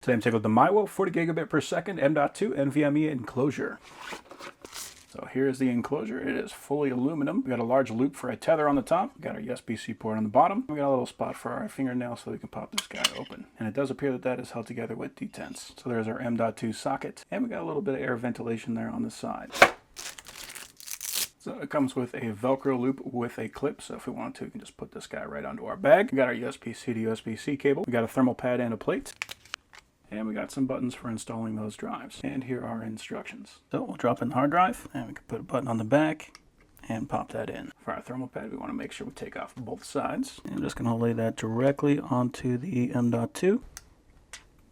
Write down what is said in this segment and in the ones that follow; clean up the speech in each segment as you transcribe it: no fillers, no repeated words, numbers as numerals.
Today I'm taking with the MAIWO 40 gigabit per second M.2 NVMe Enclosure. So here's the enclosure. It is fully aluminum. We got a large loop for a tether on the top. We got our USB-C port on the bottom. We got a little spot for our fingernail so we can pop this guy open. And it does appear that that is held together with detents. So there's our M.2 socket. And we got a little bit of air ventilation there on the side. So it comes with a Velcro loop with a clip. So if we want to, we can just put this guy right onto our bag. We got our USB-C to USB-C cable. We got a thermal pad and a plate. And we got some buttons for installing those drives. And here are instructions. So we'll drop in the hard drive, and we can put a button on the back and pop that in. For our thermal pad, we want to make sure we take off both sides. And I'm just going to lay that directly onto the M.2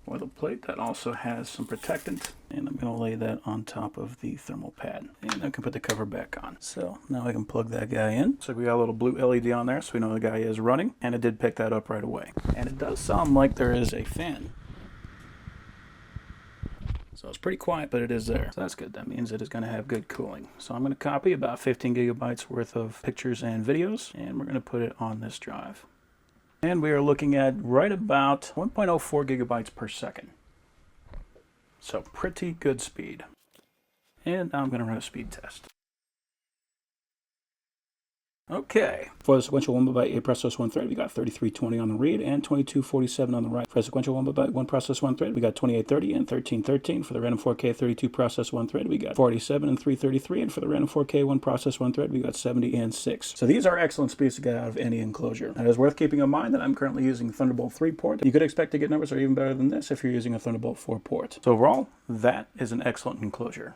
with a plate that also has some protectant. And I'm going to lay that on top of the thermal pad. And I can put the cover back on. So now I can plug that guy in. So we got a little blue LED on there so we know the guy is running. And it did pick that up right away. And it does sound like there is a fan. So it's pretty quiet, but it is there. So that's good. That means it is going to have good cooling. So I'm going to copy about 15 gigabytes worth of pictures and videos, and we're going to put it on this drive. And we are looking at right about 1.04 gigabytes per second. So pretty good speed. And now I'm going to run a speed test. Okay, for the sequential 1x8 8 process 1 thread, we got 3320 on the read and 2247 on the write. For the sequential 1x8 1 process 1 thread, we got 2830 and 1313. For the random 4K 32 process 1 thread, we got 47 and 333. And for the random 4K 1 process 1 thread, we got 70 and 6. So these are excellent speeds to get out of any enclosure. Now, it is worth keeping in mind that I'm currently using Thunderbolt 3 port. You could expect to get numbers that are even better than this if you're using a Thunderbolt 4 port. So overall, that is an excellent enclosure.